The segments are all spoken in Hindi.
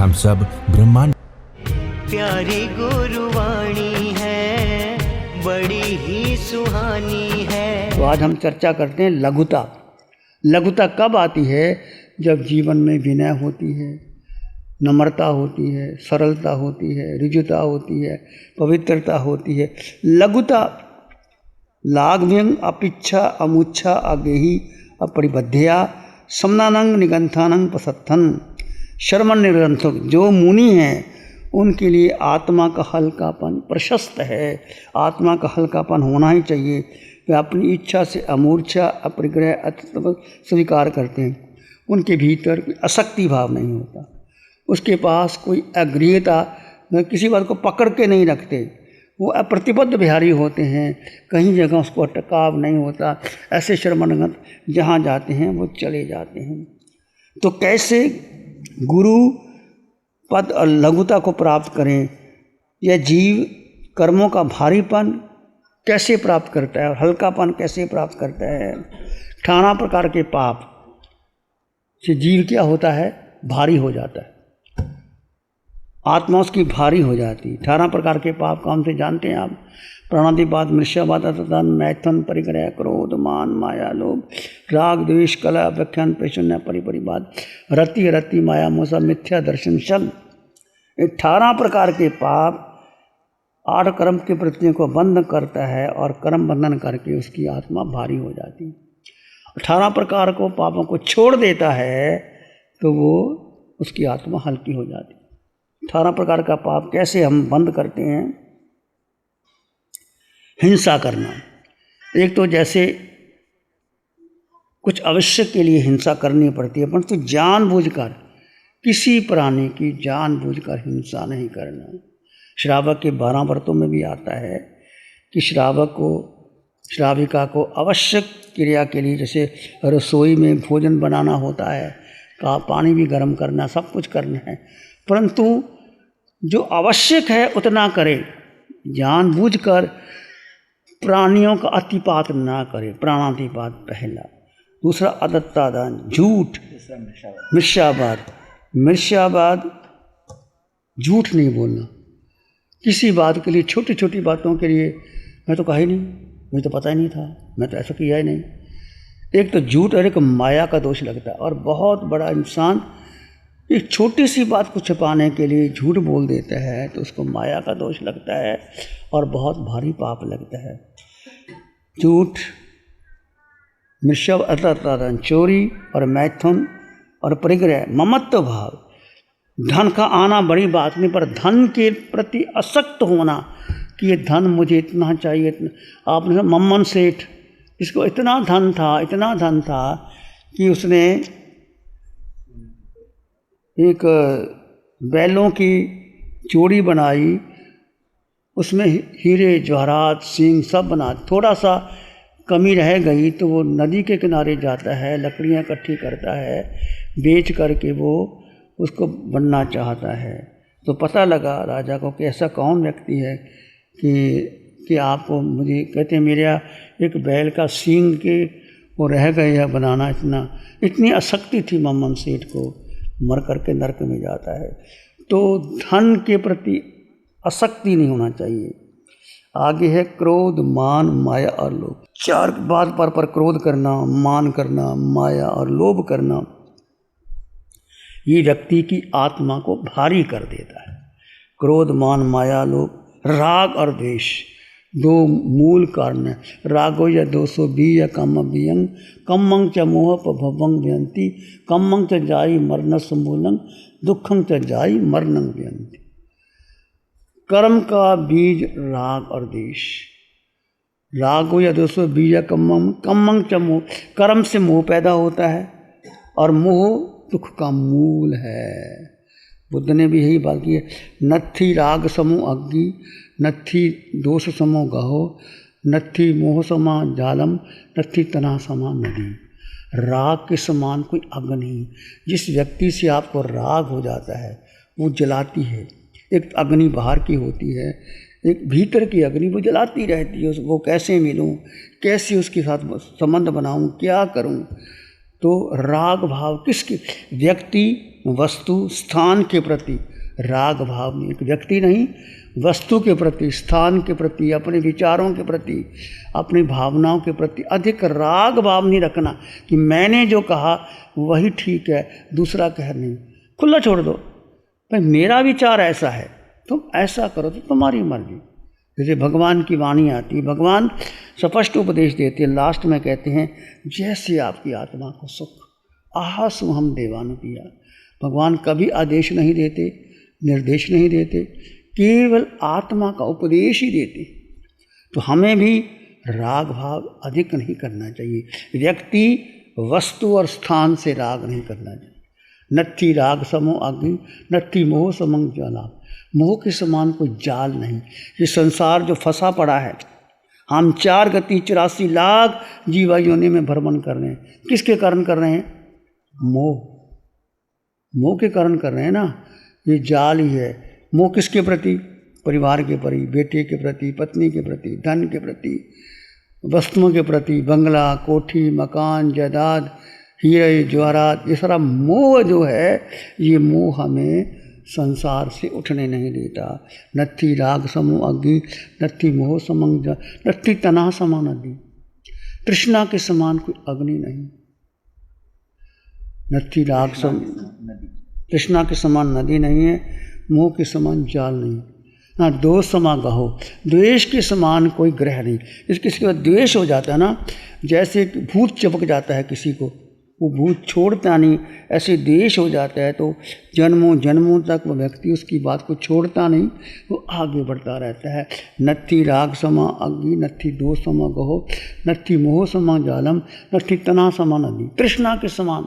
हम सब ब्रह्मांड। प्यारी गुरुवाणी है, बड़ी ही सुहानी है। तो आज हम चर्चा करते हैं लघुता। लघुता कब आती है? जब जीवन में विनय होती है, नम्रता होती है, सरलता होती है, ऋजुता होती है, पवित्रता होती है। लघुता लाघव्यं अपिच्छा अमुच्छा अगेही अपरिबद्धया समनानंग निगंथानंग पसत्थन। शर्मण निरंथक जो मुनि हैं उनके लिए आत्मा का हल्कापन प्रशस्त है। आत्मा का हल्कापन होना ही चाहिए। वे अपनी इच्छा से अमूर्छा अपरिग्रह अत्यंत स्वीकार करते हैं। उनके भीतर कोई आसक्ति भाव नहीं होता, उसके पास कोई अग्रियता, किसी बात को पकड़ के नहीं रखते। वो अप्रतिबद्ध बिहारी होते हैं, कहीं जगह उसको अटकाव नहीं होता। ऐसे शर्मनगत जहाँ जाते हैं वो चले जाते हैं। तो कैसे गुरु पद और लघुता को प्राप्त करें? यह जीव कर्मों का भारीपन कैसे प्राप्त करता है और हल्कापन कैसे प्राप्त करता है? 18 प्रकार के पाप से जीव क्या होता है? भारी हो जाता है, आत्मा उसकी भारी हो जाती है। 18 प्रकार के पाप कौन से जानते हैं आप? प्राणादिपात, मृष्यावाद, अततन, मैथुन, परिग्रह, क्रोध, मान, माया, लोभ, राग, द्वेष, कलह, व्याख्यान, प्रसन्न, परिपरिवाद, रति, रति, माया, मोह, मिथ्या दर्शन, शब्द। 18 प्रकार के पाप 8 कर्म के वृत्तियों को बंद करता है और कर्म बंधन करके उसकी आत्मा भारी हो जाती है। 18 प्रकार को पापों को छोड़ देता है तो वो उसकी आत्मा हल्की हो जाती है। 18 प्रकार का पाप कैसे हम बंद करते हैं? हिंसा करना। एक तो जैसे कुछ आवश्यक के लिए हिंसा करनी पड़ती है, परंतु जानबूझकर किसी प्राणी की जानबूझकर हिंसा नहीं करना। श्रावक के 12 व्रतों में भी आता है कि श्रावक को, श्राविका को आवश्यक क्रिया के लिए, जैसे रसोई में भोजन बनाना होता है, का पानी भी गर्म करना, सब कुछ करना है, परंतु जो आवश्यक है उतना करे। जानबूझकर प्राणियों का अतिपात ना करे, प्राणातिपात पहला। दूसरा अदत्तादान, झूठ, मिथ्यावाद। मिथ्यावाद झूठ नहीं बोलना। किसी बात के लिए, छोटी छोटी बातों के लिए, मैं तो कहा ही नहीं, मुझे तो पता ही नहीं था, मैं तो ऐसा किया ही नहीं। एक तो झूठ और एक माया का दोष लगता है। और बहुत बड़ा इंसान एक छोटी सी बात को छिपाने के लिए झूठ बोल देता है तो उसको माया का दोष लगता है और बहुत भारी पाप लगता है। झूठ, मिथ्यावाद, चोरी और मैथुन और परिग्रह, ममत्व भाव। धन का आना बड़ी बात नहीं, पर धन के प्रति आसक्त होना कि ये धन मुझे इतना चाहिए, इतना। आपने मम्मन सेठ, इसको इतना धन था कि उसने एक बैलों की चूड़ी बनाई, उसमें हीरे जवाहरात सींग सब बना। थोड़ा सा कमी रह गई तो वो नदी के किनारे जाता है, लकड़ियाँ इकट्ठी करता है, बेच करके वो उसको बनना चाहता है। तो पता लगा राजा को कि ऐसा कौन व्यक्ति है कि आपको, मुझे कहते हैं मेरा एक बैल का सींग के वो रह गया बनाना। इतनी आसक्ति थी मम्मन सेठ को, मर करके नरक में जाता है। तो धन के प्रति आसक्ति नहीं होना चाहिए। आगे है क्रोध, मान, माया और लोभ। 4 बात पर क्रोध करना, मान करना, माया और लोभ करना, ये व्यक्ति की आत्मा को भारी कर देता है। क्रोध, मान, माया, लोभ। राग और द्वेष 2 मूल कारण है। रागो या 220 या कम्मंग कम्मंग च मोह भवंग व्यंती कम्मंग च जाई मरण समूलंग दुखंग च जाई मरणंग व्यंती। कर्म का बीज राग और द्वेष। रागो या 220 या कम्मंग च मोह, कर्म से मोह पैदा होता है और मोह दुख का मूल है। बुद्ध ने भी यही बात की है। नत्थी राग समो अग्नि, नत्थी दोष समो गहो, नत्थी मोह समा जालम, नत्थी तना समा नदी। राग के समान कोई अग्नि नहीं। जिस व्यक्ति से आपको राग हो जाता है वो जलाती है। एक अग्नि बाहर की होती है, एक भीतर की अग्नि वो जलाती रहती है। वो कैसे मिलूं, कैसे उसके साथ संबंध बनाऊं, क्या करूं? तो राग भाव किसके, व्यक्ति वस्तु स्थान के प्रति राग भाव नहीं, एक व्यक्ति नहीं वस्तु के प्रति, स्थान के प्रति, अपने विचारों के प्रति, अपनी भावनाओं के प्रति अधिक राग भाव नहीं रखना कि मैंने जो कहा वही ठीक है, दूसरा कह नहीं। खुला छोड़ दो, भाई मेरा विचार ऐसा है, तुम ऐसा करो तो तुम्हारी मर्जी। जैसे भगवान की वाणी आती है, भगवान स्पष्ट उपदेश देते हैं, लास्ट में कहते हैं जैसे आपकी आत्मा को सुख, आहा सुहम देवानुपिया। भगवान कभी आदेश नहीं देते, निर्देश नहीं देते, केवल आत्मा का उपदेश ही देते। तो हमें भी राग भाव अधिक नहीं करना चाहिए, व्यक्ति वस्तु और स्थान से राग नहीं करना चाहिए। नत्थी राग समो अग्नि, नत्थी मोह समंग ज्वाला। मोह के समान कोई जाल नहीं। ये संसार जो फंसा पड़ा है, हम 4 गति 84 लाख जीवा योनि में भ्रमण कर रहे हैं, किसके कारण कर रहे हैं? मोह के कारण कर रहे हैं ना। ये जाल ही है। मोह किसके प्रति? परिवार के प्रति, बेटे के प्रति, पत्नी के प्रति, धन के प्रति, वस्तुओं के प्रति, बंगला, कोठी, मकान, जायदाद, हीरे जवाहरात, ये सारा मोह जो है, ये मोह हमें संसार से उठने नहीं देता। नत्थी राग समो अग्नि, नत्थी मोह समंग, नत्थी तना समा नदी। तृष्णा के समान कोई अग्नि नहीं, नत्थी राग सम, तृष्णा के समान नदी नहीं है, मोह के समान जाल नहीं, ना दोष समा गहो, द्वेष के समान कोई ग्रह नहीं। इस किसी का द्वेष हो जाता है ना, जैसे भूत चिपक जाता है किसी को, वो भूत छोड़ता नहीं, ऐसे द्वेष हो जाता है तो जन्मों जन्मों तक वो व्यक्ति उसकी बात को छोड़ता नहीं, वो आगे बढ़ता रहता है। नत्थी राग समा अग्नि, नत्थी दोष समा गहो, नत्थी मोह समा जालम, नत्थी तना समा नदी। तृष्णा के समान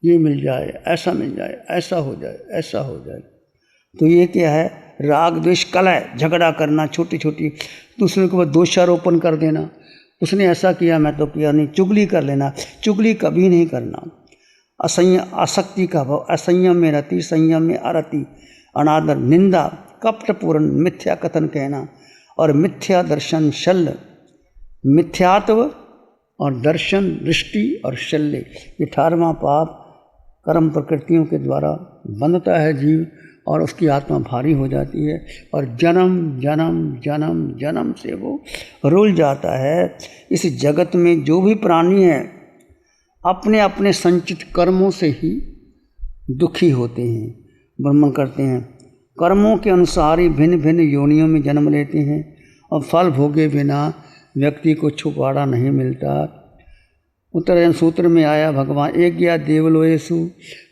ये मिल जाए, ऐसा मिल जाए, ऐसा हो जाए, ऐसा हो जाए। तो ये क्या है? राग द्वेष कलह, झगड़ा करना, छोटी छोटी दूसरे के ऊपर दोषारोपण कर देना, उसने ऐसा किया मैं तो किया नहीं, चुगली कर लेना। चुगली कभी नहीं करना। आसक्ति का भाव, असंयम में रति, संयम में अरति, अनादर, निंदा, कपटपूर्ण, मिथ्या कथन कहना और मिथ्या दर्शन, शल्य, मिथ्यात्व और दर्शन, दृष्टि और शल्य, ये 18वां पाप कर्म प्रकृतियों के द्वारा बंधता है जीव और उसकी आत्मा भारी हो जाती है और जन्म जन्म जन्म जन्म से वो रुल जाता है। इस जगत में जो भी प्राणी है अपने अपने संचित कर्मों से ही दुखी होते हैं, भ्रमण करते हैं। कर्मों के अनुसार ही भिन्न भिन्न योनियों में जन्म लेते हैं और फल भोगे बिना व्यक्ति को छुटकारा नहीं मिलता। उत्तरायण सूत्र में आया भगवान, एक गया देवलोएसु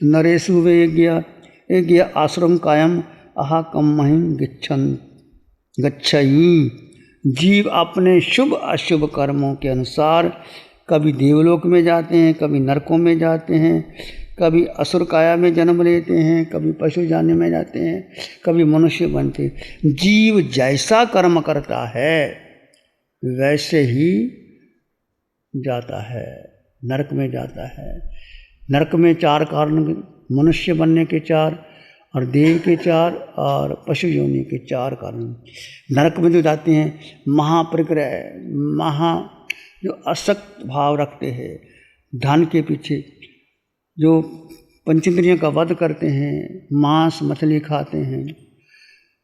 नरेशु वे एक गया आश्रम कायम अहा कम महिम गच्छई। जीव अपने शुभ अशुभ कर्मों के अनुसार कभी देवलोक में जाते हैं, कभी नरकों में जाते हैं, कभी असुर काया में जन्म लेते हैं, कभी पशु जाने में जाते हैं, कभी मनुष्य बनते। जीव जैसा कर्म करता है वैसे ही जाता है, नरक में जाता है। नरक में 4 कारण, मनुष्य बनने के 4 और देव के 4 और पशु योनि के 4 कारण। नरक में जो जाते हैं महाप्रग्रह, जो असक्त भाव रखते हैं, धन के पीछे जो पंचेंद्रियों का वध करते हैं, मांस मछली खाते हैं,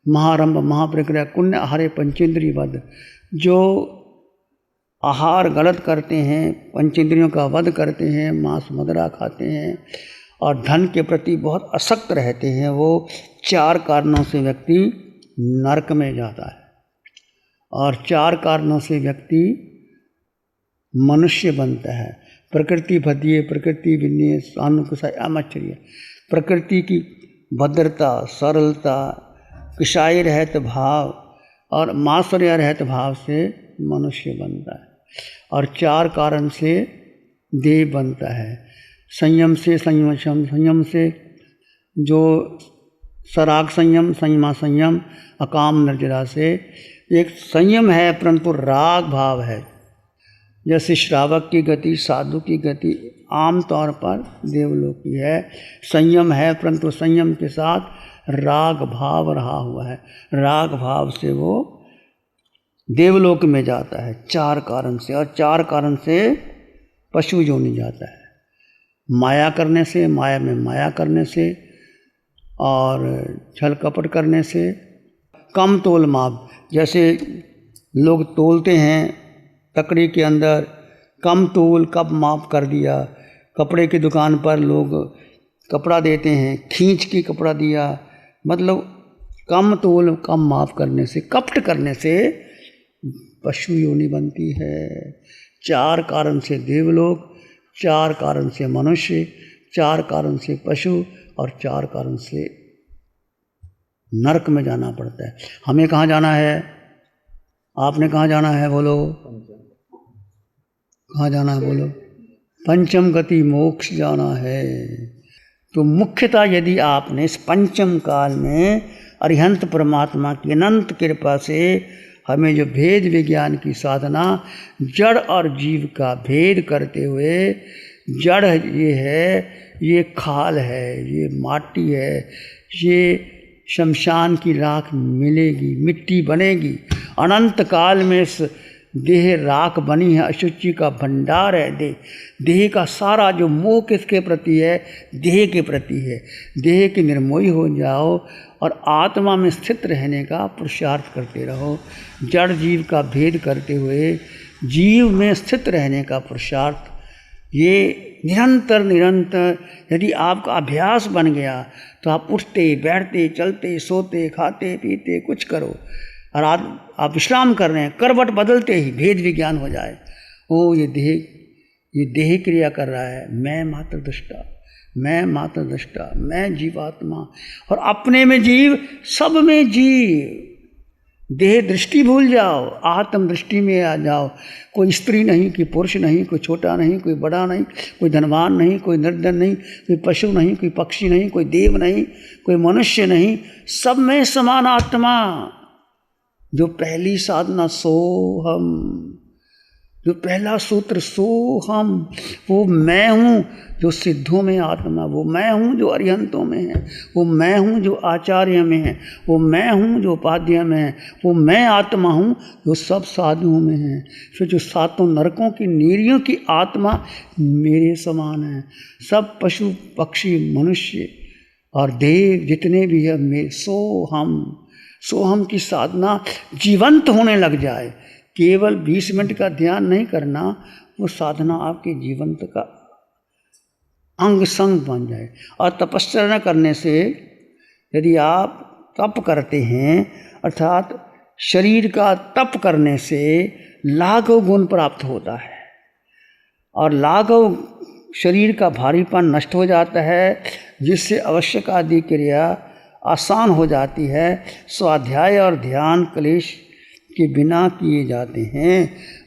महारंभ महाप्रग्रह कुण्य आहारे पंचेंद्रिय वध, जो आहार गलत करते हैं, पंचेंद्रियों का वध करते हैं, मांस मदिरा खाते हैं और धन के प्रति बहुत असक्त रहते हैं, वो 4 कारणों से व्यक्ति नरक में जाता है। और 4 कारणों से व्यक्ति मनुष्य बनता है। प्रकृति भद्रिय, प्रकृति विनय, सानुकसाय, आमश्चर्य। प्रकृति की भद्रता, सरलता, किशाई रहत भाव और मात्सर्य रहत भाव से मनुष्य बनता है और 4 कारण से देव बनता है। संयम से संयम से जो सराग संयम, संयमा संयम, अकाम निर्जरा से एक संयम है परंतु राग भाव है। जैसे श्रावक की गति, साधु की गति आम तौर पर देवलोक की है। संयम है परंतु संयम के साथ राग भाव रहा हुआ है। राग भाव से वो देवलोक में जाता है 4 कारण से और 4 कारण से पशु योनि जाता है। माया करने से, माया में माया करने से और छल कपट करने से। कम तोल माप, जैसे लोग तोलते हैं तकड़ी के अंदर, कम तोल कब माप कर दिया। कपड़े की दुकान पर लोग कपड़ा देते हैं, खींच के कपड़ा दिया, मतलब कम तोल कम माप करने से, कपट करने से पशु योनि बनती है। 4 कारण से देवलोक, 4 कारण से मनुष्य, 4 कारण से पशु और 4 कारण से नरक में जाना पड़ता है। हमें कहाँ जाना है? आपने कहाँ जाना है बोलो? कहाँ जाना है बोलो? पंचम गति मोक्ष जाना है। तो मुख्यतः यदि आपने इस पंचम काल में अरिहंत परमात्मा की अनंत कृपा से हमें जो भेद विज्ञान की साधना, जड़ और जीव का भेद करते हुए, जड़ ये है, ये खाल है, ये माटी है, ये शमशान की राख मिलेगी, मिट्टी बनेगी, अनंत काल में इस देह राख बनी है, अशुचि का भंडार है देह का सारा जो मोह किसके प्रति है? देह के प्रति है। देह की निर्मोही हो जाओ और आत्मा में स्थित रहने का पुरुषार्थ करते रहो। जड़ जीव का भेद करते हुए जीव में स्थित रहने का पुरुषार्थ, ये निरंतर निरंतर यदि आपका अभ्यास बन गया तो आप उठते बैठते चलते सोते खाते पीते कुछ करो और आप विश्राम कर रहे हैं, करवट बदलते ही भेद विज्ञान हो जाए। ओ ये देह क्रिया कर रहा है, मैं मात्र दृष्टा, मैं मात्र दृष्टा, मैं जीवात्मा, और अपने में जीव, सब में जीव। देह दृष्टि भूल जाओ, आत्म दृष्टि में आ जाओ। कोई स्त्री नहीं, कोई पुरुष नहीं, कोई छोटा नहीं, कोई बड़ा नहीं, कोई धनवान नहीं, कोई निर्धन नहीं, कोई पशु नहीं, कोई पक्षी नहीं, कोई देव नहीं, कोई मनुष्य नहीं, सब में समान आत्मा। जो पहली साधना सोहम, जो पहला सूत्र सोहम, वो मैं हूँ जो सिद्धों में आत्मा, वो मैं हूँ जो अरिहंतों में है, वो मैं हूँ जो आचार्य में है, वो मैं हूँ जो उपाध्याय में है, वो मैं आत्मा हूँ जो सब साधुओं में है। फिर जो 7 नरकों की नीरियों की आत्मा मेरे समान है। सब पशु पक्षी मनुष्य और देव जितने भी है मेरे सोहम की साधना जीवंत होने लग जाए। केवल 20 मिनट का ध्यान नहीं करना, वो साधना आपके जीवंत का अंग संग बन जाए। और तपस्या न करने से, यदि आप तप करते हैं अर्थात शरीर का तप करने से लाघव गुण प्राप्त होता है और लाघव शरीर का भारीपन नष्ट हो जाता है, जिससे आवश्यक आदि क्रिया आसान हो जाती है। स्वाध्याय और ध्यान क्लेश के बिना किए जाते हैं।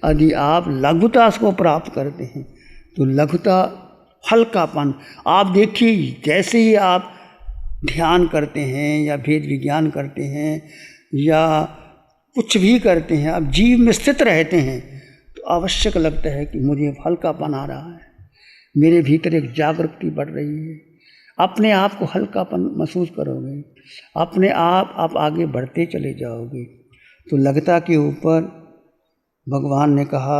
यदि आप लघुता को प्राप्त करते हैं तो लघुता, हल्कापन, आप देखिए जैसे ही आप ध्यान करते हैं या भेद विज्ञान करते हैं या कुछ भी करते हैं, आप जीव में स्थित रहते हैं तो आवश्यक लगता है कि मुझे हल्कापन आ रहा है, मेरे भीतर एक जागृति बढ़ रही है। अपने आप को हल्कापन महसूस करोगे, अपने आप आगे बढ़ते चले जाओगे। तो लघुता के ऊपर भगवान ने कहा,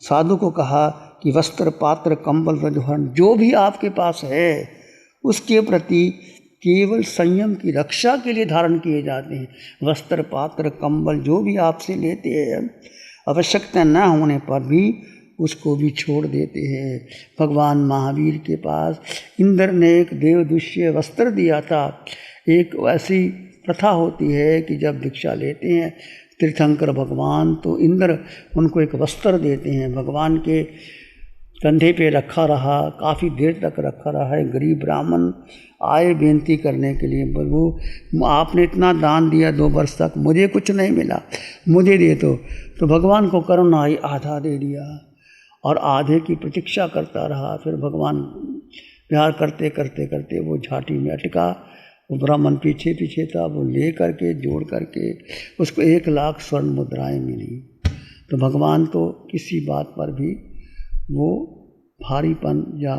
साधु को कहा कि वस्त्र पात्र कंबल रजोहरण जो भी आपके पास है उसके प्रति केवल संयम की रक्षा के लिए धारण किए जाते हैं। वस्त्र पात्र कंबल जो भी आपसे लेते हैं, आवश्यकता न होने पर भी उसको भी छोड़ देते हैं। भगवान महावीर के पास इंद्र ने एक देवदुष्य वस्त्र दिया था। एक ऐसी प्रथा होती है कि जब दीक्षा लेते हैं तीर्थंकर भगवान तो इंद्र उनको एक वस्त्र देते हैं। भगवान के कंधे पे रखा रहा, काफ़ी देर तक रखा रहा है। गरीब ब्राह्मण आए बेनती करने के लिए, प्रभु आपने इतना दान दिया 2 वर्ष तक, मुझे कुछ नहीं मिला, मुझे दे दो। तो भगवान को करुणा आई, आधा दे दिया और आधे की प्रतीक्षा करता रहा। फिर भगवान प्यार करते करते करते वो झाटी में अटका। वो ब्राह्मण पीछे पीछे था, वो ले करके जोड़ करके उसको 1 लाख स्वर्ण मुद्राएं मिली। तो भगवान तो किसी बात पर भी वो भारीपन या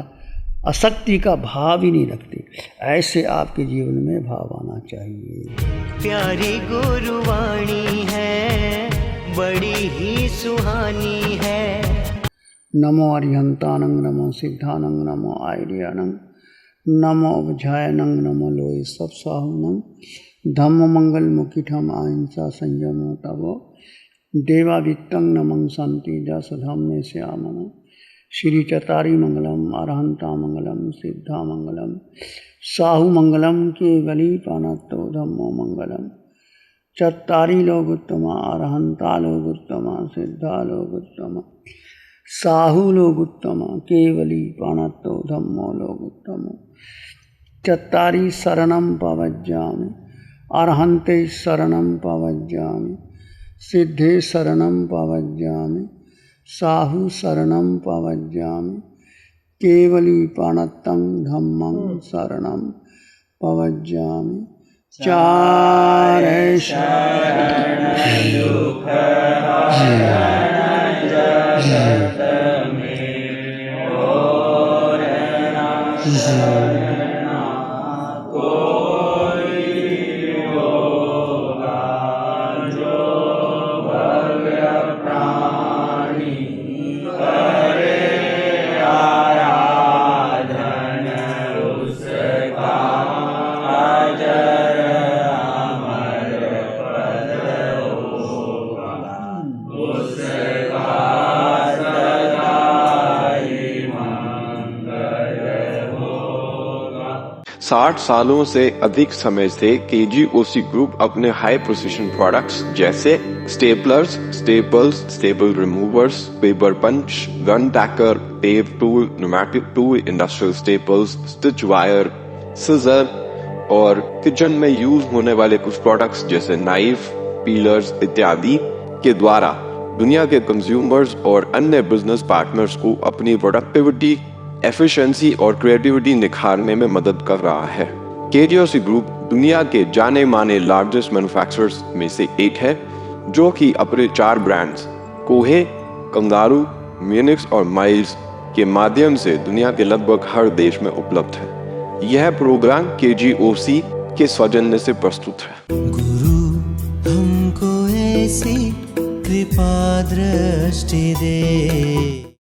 आसक्ति का भाव ही नहीं रखते। ऐसे आपके जीवन में भाव आना चाहिए। प्यारी गुरुवाणी है, बड़ी ही सुहानी है। नमो अरिहंतानं नमो सिद्धानं नमो आयर्यानं नमो अवझायनं नमो लोय सब साहुनं धम्म मंगल मुखिठम अहिंसा संयमो तवो देवावित्तं नमं संति जसधम्मे श्यामन श्री चतारी मंगलम अरहंता मंगलम सिद्धा मंगलम साहु मंगलम केवली पानतो धम्मो मंगलम चत्तारी लोगुत्तमा अरहंता लोगुत्तमा सिद्धा लोगुत्तमा साहु लोगुत्तमा केवली पानतो धम्मो लोगुत्तमो चत्तारी शरणं पवज्जामि अरहंते शरणं पवज्जामि सिद्धे शरणं पवज्जामि साहु शरणं पवज्जामि केवली पाणत्तं धम्मं शरणं पवज्जामि चारे शरण दुख साठ सालों से अधिक समय से केजीओसी ग्रुप अपने हाई प्रिसिशन प्रोडक्ट्स जैसे staplers, staples, staple removers, paper punch, gun tacker, tape tool, pneumatic tool, industrial staples, stitch wire, scissor और किचन में यूज होने वाले कुछ प्रोडक्ट्स जैसे नाइफ, पीलर्स इत्यादि के द्वारा दुनिया के कंज्यूमर्स और अन्य बिजनेस पार्टनर्स को अपनी प्रोडक्टिविटी, एफिशिएंसी और क्रिएटिविटी निखारने में मदद कर रहा है। केजीओसी ग्रुप दुनिया के जाने माने लार्जेस्ट मैन्युफैक्चरर्स में से एक है, जो कि अपने 4 ब्रांड्स कोहे, कंगारू, म्यूनिक्स और माइल्स के माध्यम से दुनिया के लगभग हर देश में उपलब्ध है। यह प्रोग्राम केजीओसी के सौजन्य से प्रस्तुत है। गुरु हमको ऐसी कृपा दृष्टि दे।